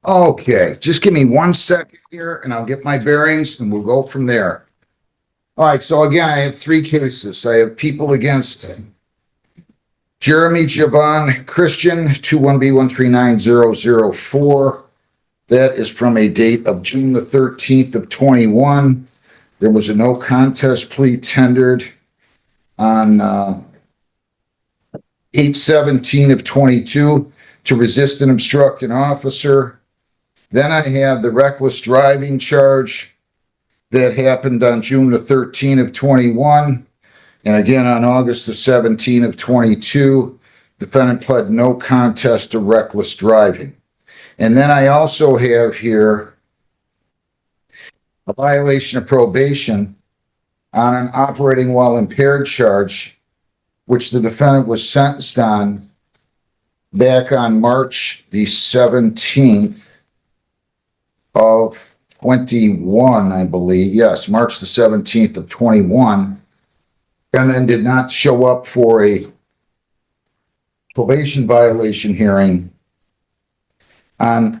Okay, just give me 1 second here and I'll get my bearings and we'll go from there. All right, so again, I have 3 cases. I have people against Jeremy Javon Christian, 21B139004. That is from a date of June the 13th of 21. There was a no contest plea tendered on 8/17 of 22 to resist and obstruct an officer. Then I have the reckless driving charge that happened on June the 13th of 21. And again, on August the 17th of 22, defendant pled no contest to reckless driving. And then I also have here a violation of probation on an operating while impaired charge, which the defendant was sentenced on back on March the 17th of 21, I believe. Yes, March the 17th of 21, and then did not show up for a probation violation hearing on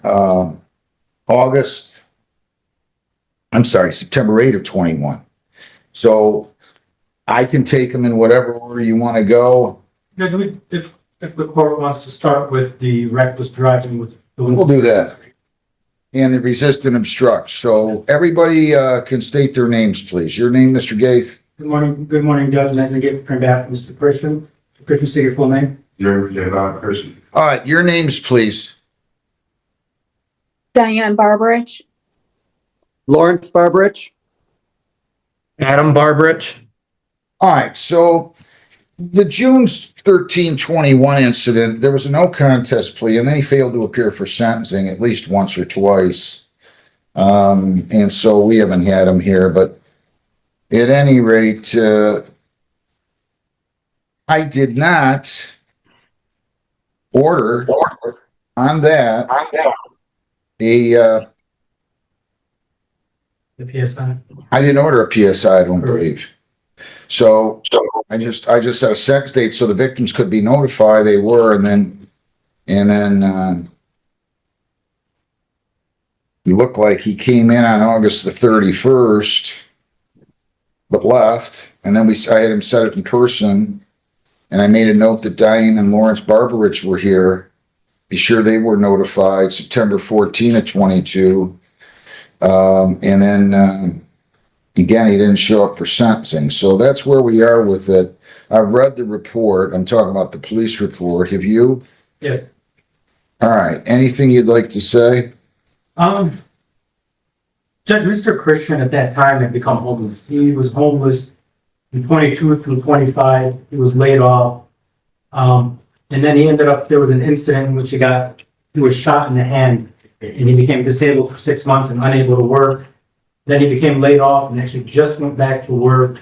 September 8th of 21. So I can take them in whatever order you want to go. If the court wants to start with the reckless driving, We'll do that. And the resist and obstruct. So everybody can state their names, please. Your name, Mr. Gaith? Good morning, Judge. Nice to get from back, Mr. Christian. Christian, say your full name. Christian. All right, your names, please. Diane Barbarich. Lawrence Barbarich. Adam Barbarich. All right, so the June 13, 21 incident, there was a no contest plea, and then he failed to appear for sentencing at least once or twice. And so we haven't had him here, but at any rate, I did not order on that The PSI. I didn't order a PSI, I don't believe. So I just set a sex date so the victims could be notified. They were, and then it looked like he came in on August the 31st, but left. And then I had him set it in person, and I made a note that Diane and Lawrence Barbarich were here. Be sure they were notified September 14 of 22. And then again, he didn't show up for sentencing. So that's where we are with it. I've read the report. I'm talking about the police report. Have you? Yeah. All right. Anything you'd like to say? Judge, Mr. Christian at that time had become homeless. He was homeless from 22 through 25. He was laid off. And then he ended up, there was an incident in which he was shot in the hand, and he became disabled for 6 months and unable to work. Then he became laid off and actually just went back to work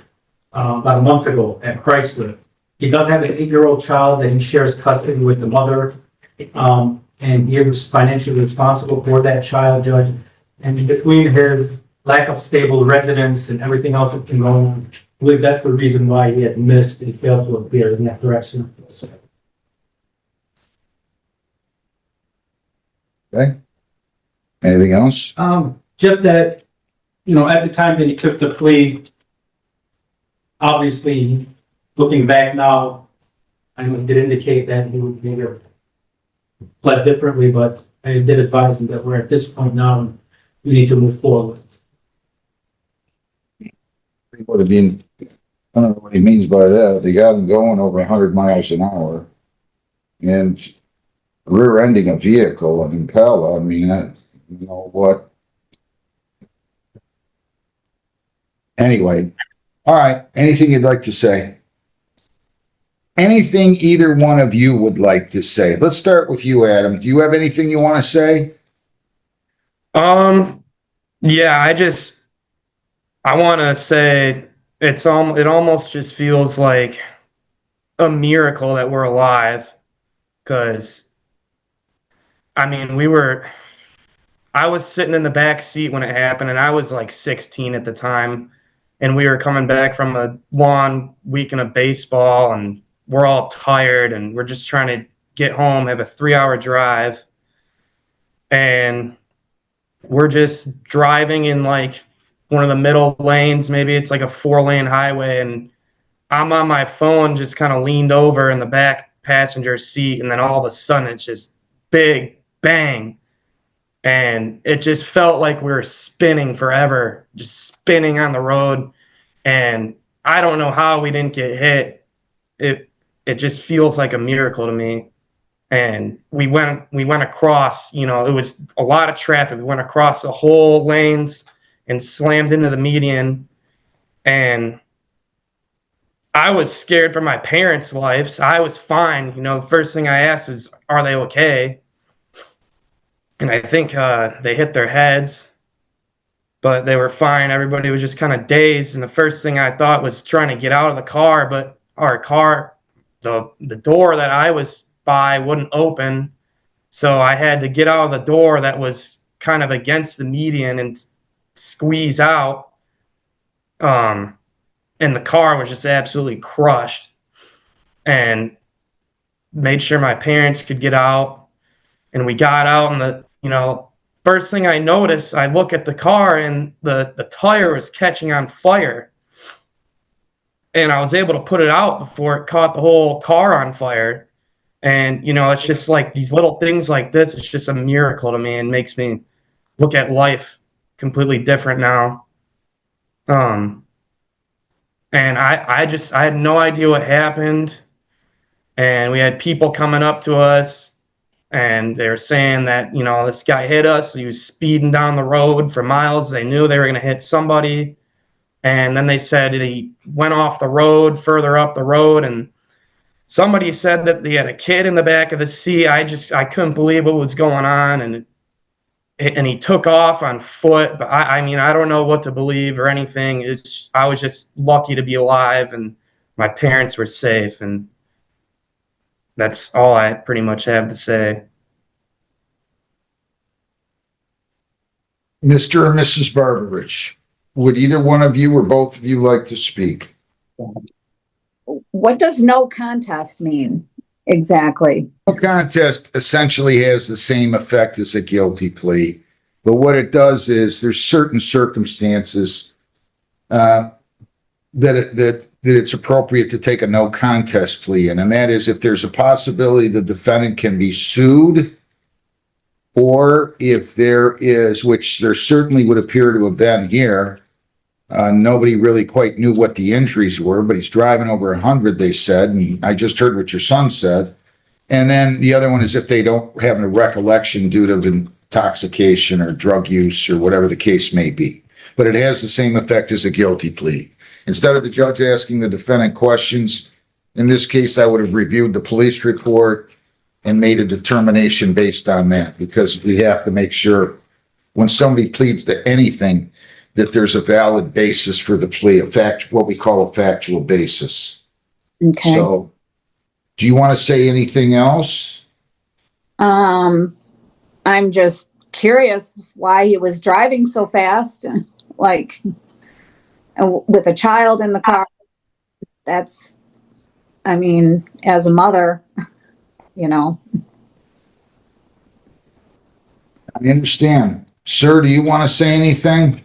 about a month ago at Chrysler. He does have an 8-year-old child that he shares custody with the mother, and he is financially responsible for that child, Judge. And between his lack of stable residence and everything else that's been going on, I believe that's the reason why he had missed and failed to appear in that direction. Okay. Anything else? Just that, at the time that he took the plea, obviously, looking back now, I know it did indicate that he would maybe have pled differently, but I did advise him that we're at this point now and we need to move forward. What I don't know what he means by that. They got him going over 100 miles an hour and rear-ending a vehicle, an Impala. I mean, you know what? Anyway, all right. Anything you'd like to say? Anything either one of you would like to say? Let's start with you, Adam. Do you have anything you want to say? Yeah, I want to say it almost just feels like a miracle that we're alive, because I mean, I was sitting in the back seat when it happened, and I was like 16 at the time, and we were coming back from a long weekend of baseball, and we're all tired, and we're just trying to get home, have a 3-hour drive. and we're just driving in like one of the middle lanes. Maybe it's like a 4-lane highway, and I'm on my phone, just kind of leaned over in the back passenger seat, and then all of a sudden it's just big bang, and it just felt like we were spinning forever, just spinning on the road, and I don't know how we didn't get hit. It just feels like a miracle to me. And we went across, you know, it was a lot of traffic. We went across the whole lanes and slammed into the median, and I was scared for my parents' lives. I was fine. You know, the first thing I asked is, are they okay? And I think they hit their heads, but they were fine. Everybody was just kind of dazed. And the first thing I thought was trying to get out of the car, but our car, the door that I was by wouldn't open. So I had to get out of the door that was kind of against the median and squeeze out. And the car was just absolutely crushed, and made sure my parents could get out. And we got out, and first thing I noticed, I look at the car, and the tire was catching on fire. And I was able to put it out before it caught the whole car on fire. And, it's just like these little things like this. It's just a miracle to me, and makes me look at life completely different now. And I had no idea what happened. And we had people coming up to us, and they were saying that, this guy hit us. He was speeding down the road for miles. They knew they were going to hit somebody. And then they said he went off the road, further up the road, and somebody said that he had a kid in the back of the seat. I couldn't believe what was going on, and he took off on foot. But I mean, I don't know what to believe or anything. I was just lucky to be alive, and my parents were safe, and that's all I pretty much have to say. Mr. and Mrs. Barberich, would either one of you or both of you like to speak? What does no contest mean exactly? No contest essentially has the same effect as a guilty plea, but what it does is there's certain circumstances that it's appropriate to take a no contest plea in, and that is if there's a possibility the defendant can be sued, or if there is, which there certainly would appear to have been here, nobody really quite knew what the injuries were, but he's driving over 100, they said, and I just heard what your son said. And then the other one is if they don't have a recollection due to intoxication or drug use or whatever the case may be. But it has the same effect as a guilty plea. Instead of the judge asking the defendant questions, in this case, I would have reviewed the police report and made a determination based on that, because we have to make sure when somebody pleads to anything that there's a valid basis for the plea, what we call a factual basis. Okay. So, do you want to say anything else? I'm just curious why he was driving so fast, like with a child in the car. That's, I mean, as a mother, I understand. Sir, do you want to say anything?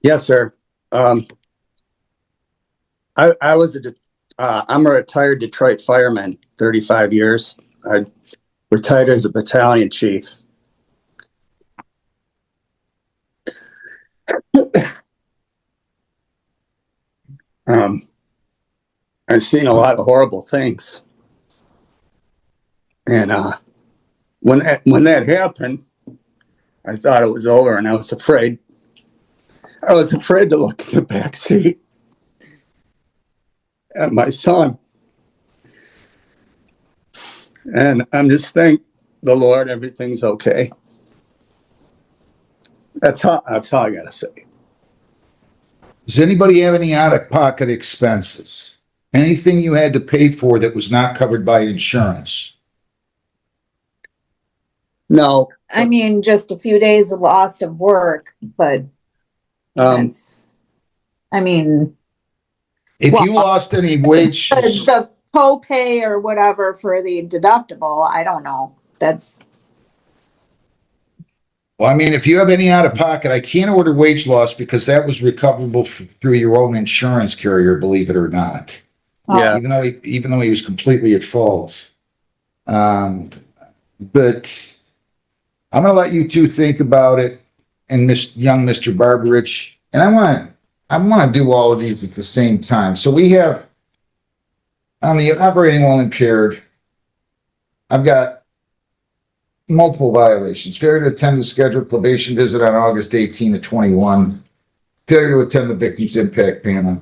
Yes, sir. I'm a retired Detroit fireman, 35 years. I retired as a battalion chief. I've seen a lot of horrible things. And when that happened, I thought it was over, and I was afraid. I was afraid to look in the back seat at my son. And I'm just thank the Lord everything's okay. That's all I gotta say. Does anybody have any out-of-pocket expenses? Anything you had to pay for that was not covered by insurance? No. I mean, just a few days lost of work, but that's, I mean, If you lost any wages, the copay or whatever for the deductible, I don't know. That's, Well, I mean, if you have any out of pocket, I can't order wage loss because that was recoverable through your own insurance carrier, believe it or not. Yeah. Even though he was completely at fault. But I'm gonna let you two think about it, and young Mr. Barberich, and I wanna do all of these at the same time. So we have on the operating while impaired, I've got multiple violations. Failure to attend the scheduled probation visit on August 18 to 21. Failure to attend the victim's impact panel.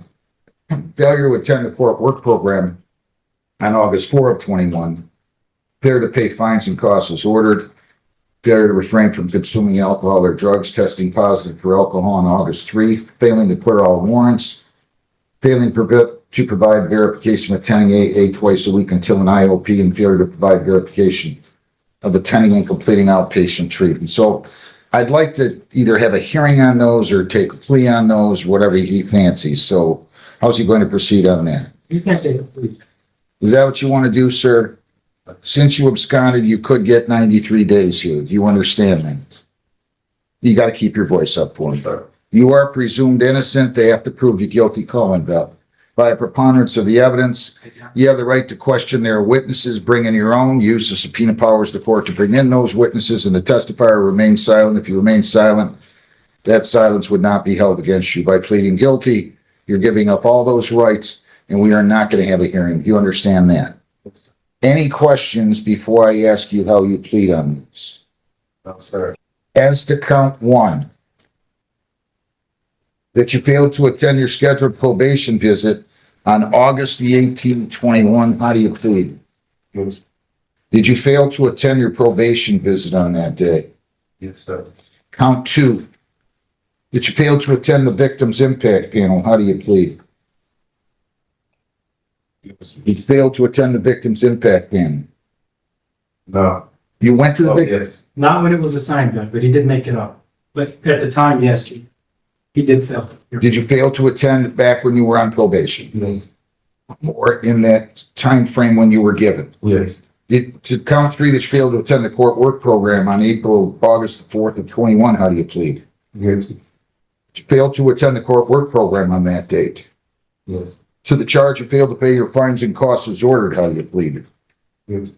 Failure to attend the court work program on August 4 of 21. Failure to pay fines and costs as ordered. Failure to refrain from consuming alcohol or drugs, testing positive for alcohol on August 3. Failing to clear all warrants. Failing to provide verification of attending AA twice a week until an IOP, and failure to provide verification of attending and completing outpatient treatment. So I'd like to either have a hearing on those or take a plea on those, whatever he fancies. So how's he going to proceed on that? You can't take a plea. Is that what you want to do, sir? Since you absconded, you could get 93 days here. Do you understand that? You got to keep your voice up for me. You are presumed innocent. They have to prove you guilty, Colin Bell. By a preponderance of the evidence, you have the right to question their witnesses, bring in your own, use the subpoena powers of the court to bring in those witnesses, and the testifier remain silent. If you remain silent, that silence would not be held against you. By pleading guilty, you're giving up all those rights, and we are not going to have a hearing. Do you understand that? Any questions before I ask you how you plead on this? No, sir. As to count one, that you failed to attend your scheduled probation visit on August the 18th, 21, how do you plead? Yes. Did you fail to attend your probation visit on that day? Yes, sir. Count two, that you failed to attend the victim's impact panel, how do you plead? Yes. You failed to attend the victim's impact panel. No. You went to the Oh, victim. yes. Not when it was assigned, but he did make it up. But at the time, yes, he did fail. Did you fail to attend back when you were on probation? No. Or in that time frame when you were given? Yes. To count three, that you failed to attend the court work program on August the 4th of 21, how do you plead? Yes. You failed to attend the court work program on that date. Yes. To the charge, you failed to pay your fines and costs as ordered, how do you plead? Yes.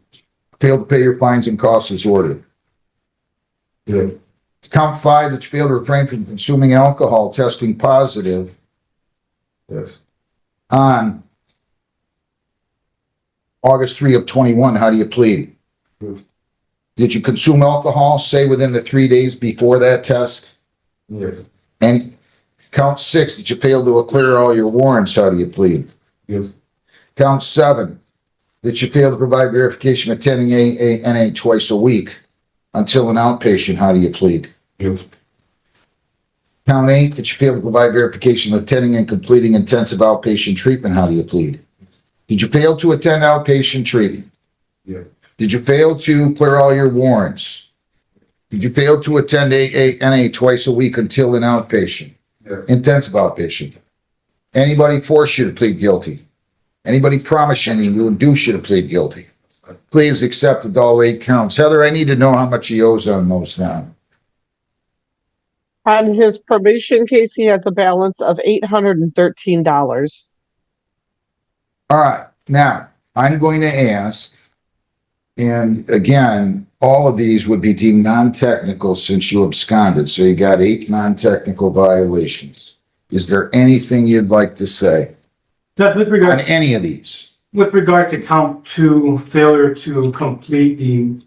Failed to pay your fines and costs as ordered. Yes. Count five, that you failed to refrain from consuming alcohol, testing positive Yes. on August 3 of 21, how do you plead? Yes. Did you consume alcohol, say within the 3 days before that test? Yes. And count six, that you failed to clear all your warrants, how do you plead? Yes. Count seven, that you failed to provide verification of attending AA twice a week until an outpatient, how do you plead? Yes. Count eight, that you failed to provide verification of attending and completing intensive outpatient treatment, how do you plead? Did you fail to attend outpatient treatment? Yes. Did you fail to clear all your warrants? Did you fail to attend AA twice a week until an outpatient? Yes. Intensive outpatient. Anybody force you to plead guilty? Anybody promise you to induce you to plead guilty? Please accept all 8 counts. Heather, I need to know how much he owes on those now. On his probation case, he has a balance of $813. All right, now I'm going to ask, and again, all of these would be deemed non-technical since you absconded, so you got 8 non-technical violations. Is there anything you'd like to say Judge, on any of these? with regard to count two, failure to complete the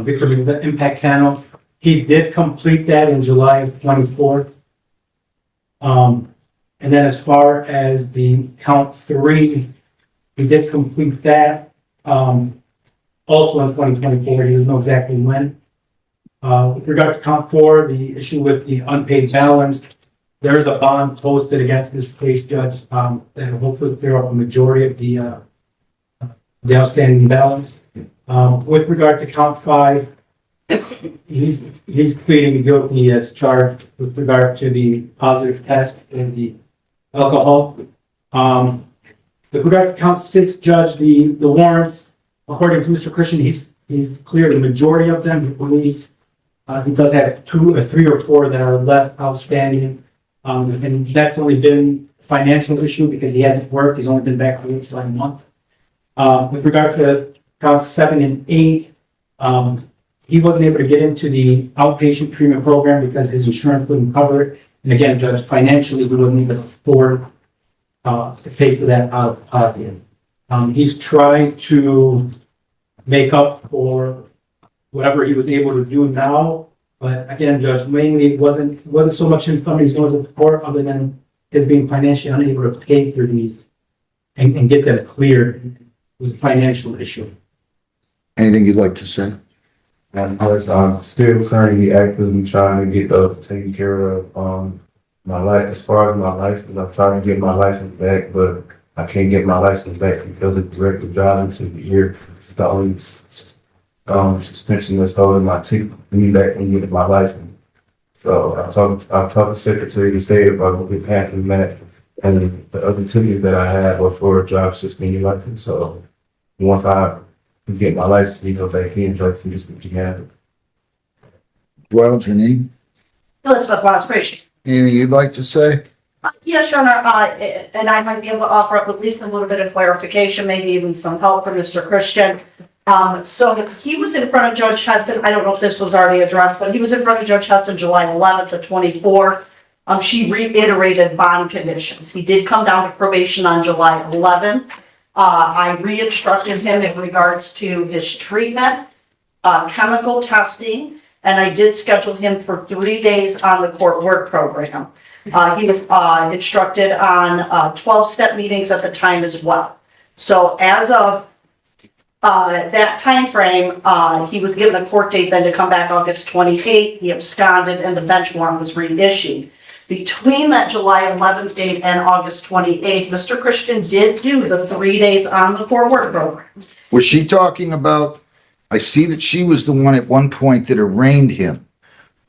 victim impact panel, he did complete that in July of 24. And then as far as the count three, he did complete that also in 2024. He doesn't know exactly when. With regard to count four, the issue with the unpaid balance, there is a bond posted against this case, Judge, that will hopefully clear up a majority of the outstanding balance. With regard to count five, he's pleading guilty as charged with regard to the positive test and the alcohol. With regard to count six, Judge, the warrants, according to Mr. Christian, he's He's cleared the majority of them. He believes he does have 2 or 3 or 4 that are left outstanding. And that's only been a financial issue because he hasn't worked. He's only been back for like a month. With regard to counts 7 and 8, he wasn't able to get into the outpatient treatment program because his insurance wouldn't cover it. And again, Judge, financially, he wasn't able to afford to pay for that out of pocket. He's trying to make up for whatever he was able to do now. But again, Judge, mainly it wasn't so much him thumbing his nose at the court other than his being financially unable to pay for these and get them cleared. It was a financial issue. Anything you'd like to say? And I'm still currently actively trying to get taken care of my life. As far as my license, I'm trying to get my license back, but I can't get my license back because of directed driving to the year. It's the only suspension that's holding me back from getting my license. So I've talked to the Secretary of State about get handling that, and the other activities that I have are for a driver's suspended license. So once I get my license, back in, like see this what you have. Well, Janine, Elizabeth Wasserich. anything you'd like to say? Yes, Your Honor, and I might be able to offer up at least a little bit of clarification, maybe even some help from Mr. Christian. So he was in front of Judge Heston. I don't know if this was already addressed, but he was in front of Judge Heston July 11th of 24. She reiterated bond conditions. He did come down to probation on July 11th. I re-instructed him in regards to his treatment, chemical testing, and I did schedule him for 3 days on the court work program. He was instructed on 12-step meetings at the time as well. So as of that time frame, he was given a court date then to come back August 28th. He absconded and the bench warrant was reissued. Between that July 11th date and August 28th, Mr. Christian did do the 3 days on the court work program. Was she talking about, I see that she was the one at one point that arraigned him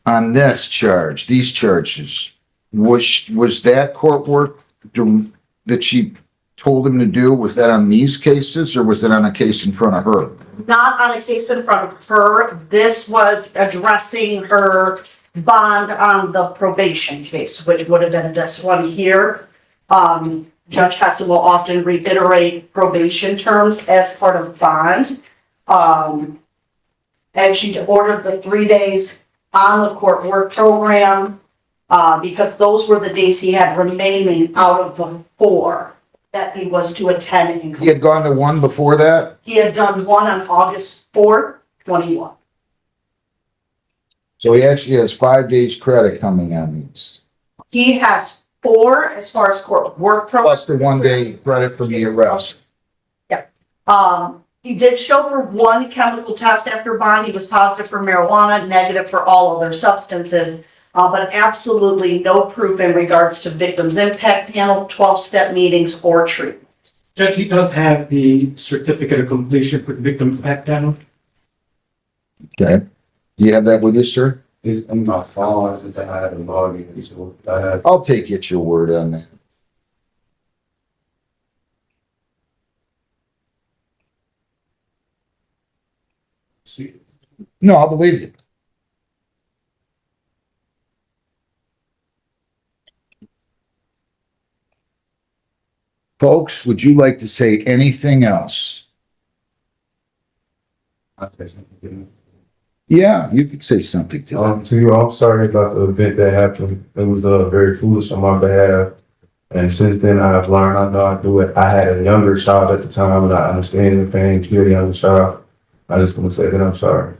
on this charge, these charges. Was that court work that she told him to do, was that on these cases or was it on a case in front of her? Not on a case in front of her. This was addressing her bond on the probation case, which would have been this one here. Judge Heston will often reiterate probation terms as part of bond. And she ordered the 3 days on the court work program because those were the days he had remaining out of the 4 that he was to attend. He had gone to one before that? He had done one on August 4th, 21. So he actually has 5 days credit coming on these. He has 4 as far as court work program. Plus the 1 day credit from the arrest. He did show for 1 chemical test after bond. He was positive for marijuana, negative for all other substances, but absolutely no proof in regards to victims impact panel, 12-step meetings, or treatment. Judge, he does have the certificate of completion for the victim impact panel. Okay. Do you have that with you, sir? It's in my phone that I have a login. So I have I'll take it your word on that. see. No, I'll believe you. Folks, would you like to say anything else? I say something. Yeah, you could say something to them. To you, I'm sorry about the event that happened. It was very foolish on my behalf. And since then, I've learned I know I do it. I had a younger child at the time, and I understand the pain to a younger child. I just want to say that I'm sorry.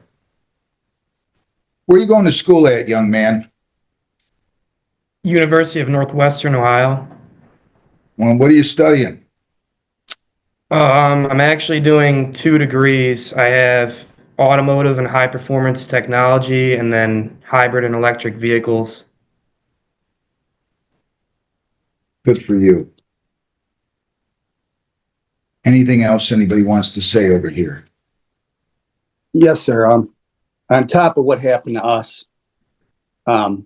Where are you going to school at, young man? University of Northwestern Ohio. Well, what are you studying? I'm actually doing 2 degrees. I have automotive and high performance technology, and then hybrid and electric vehicles. Good for you. Anything else anybody wants to say over here? Yes, sir. On top of what happened to us, the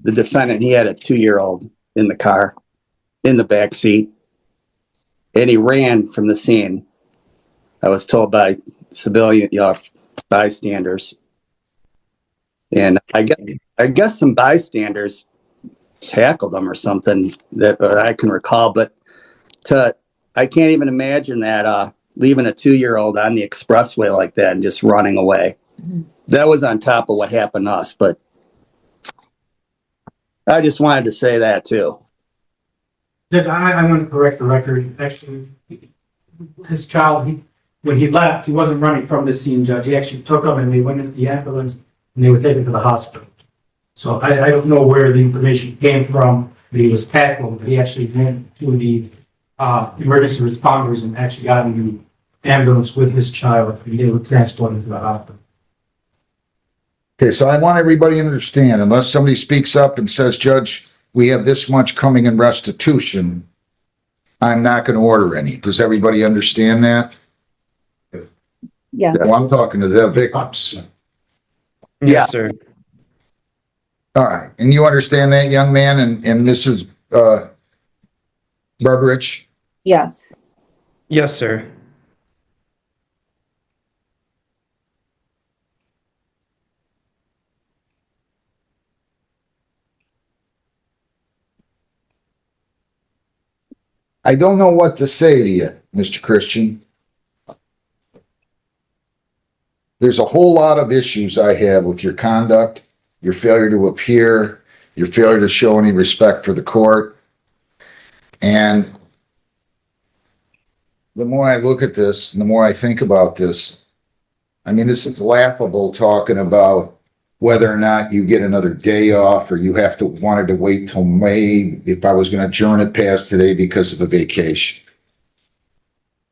defendant, he had a 2-year-old in the car, in the back seat, and he ran from the scene. I was told by civilian, bystanders. And I guess some bystanders tackled them or something that I can recall, but I can't even imagine that, leaving a 2-year-old on the expressway like that and just running away. That was on top of what happened to us, but I just wanted to say that too. I want to correct the record. Actually, his child, when he left, he wasn't running from the scene, Judge. He actually took him and they went into the ambulance and they were taken to the hospital. So I don't know where the information came from, but he was tackled, but he actually went to the emergency responders and actually got in the ambulance with his child and they were transported to the hospital. Okay, so I want everybody to understand, unless somebody speaks up and says, Judge, we have this much coming in restitution, I'm not going to order any. Does everybody understand that? Yeah. Well, I'm talking to the victims. Yeah. Yes, sir. All right, and you understand that, young man and Mrs. Burbridge? Yes. Yes, sir. I don't know what to say to you, Mr. Christian. There's a whole lot of issues I have with your conduct, your failure to appear, your failure to show any respect for the court. And the more I look at this, and the more I think about this, I mean, this is laughable talking about whether or not you get another day off or you wanted to wait till May if I was going to adjourn it past today because of a vacation.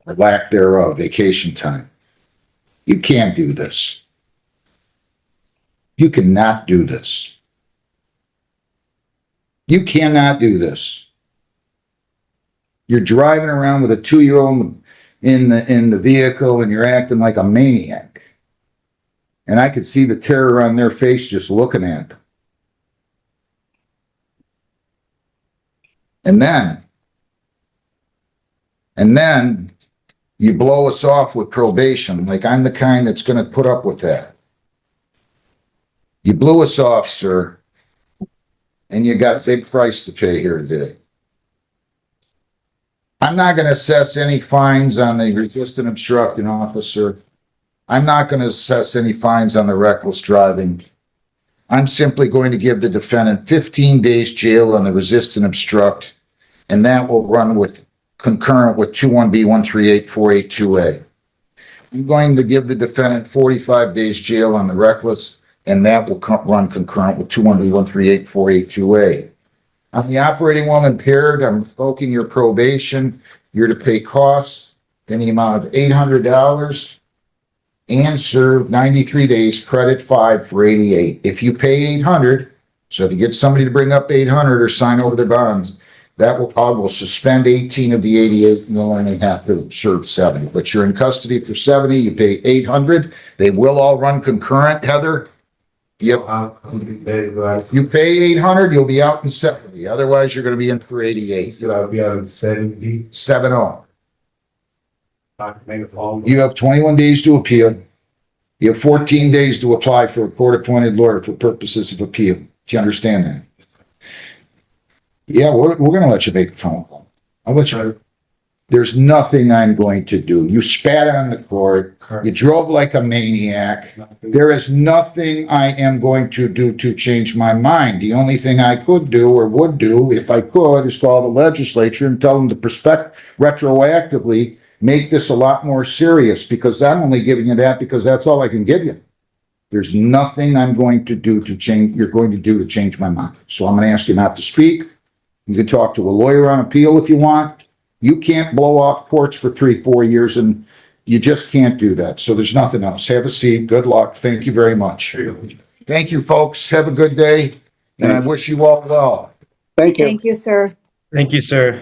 Or lack thereof, vacation time. You can't do this. You cannot do this. You cannot do this. You're driving around with a 2-year-old in the vehicle and you're acting like a maniac. And I could see the terror on their face just looking at them. And then you blow us off with probation, like I'm the kind that's going to put up with that. You blew us off, sir, and you got a big price to pay here today. I'm not going to assess any fines on the resisting obstructing officer. I'm not going to assess any fines on the reckless driving. I'm simply going to give the defendant 15 days jail on the resist and obstruct, and that will run with concurrent with 21B138482A. I'm going to give the defendant 45 days jail on the reckless, and that will run concurrent with 21B138482A. On the operating while impaired, I'm revoking your probation. You're to pay costs in the amount of $800 and serve 93 days, credit 5 for 88. If you pay 800, so if you get somebody to bring up 800 or sign over the bonds, I will suspend 18 of the 88 and you'll only have to serve 70. But you're in custody for 70, you pay 800. They will all run concurrent, Heather. Yep. You pay 800, you'll be out in 70. Otherwise, you're going to be in for 88. Should I be out in 70? 70. You have 21 days to appeal. You have 14 days to apply for a court-appointed lawyer for purposes of appeal. Do you understand that? Yeah, we're going to let you make a phone call. I'll let you. There's nothing I'm going to do. You spat on the court. You drove like a maniac. There is nothing I am going to do to change my mind. The only thing I could do or would do, if I could, is call the legislature and tell them to retroactively make this a lot more serious, because I'm only giving you that because that's all I can give you. There's nothing I'm going to do to change, you're going to do to change my mind. So I'm going to ask you not to speak. You can talk to a lawyer on appeal if you want. You can't blow off courts for 3-4 years, and you just can't do that. So there's nothing else. Have a seat. Good luck. Thank you very much. Thank you, folks. Have a good day, and I wish you all well. Thank you. Thank you, sir. Thank you, sir.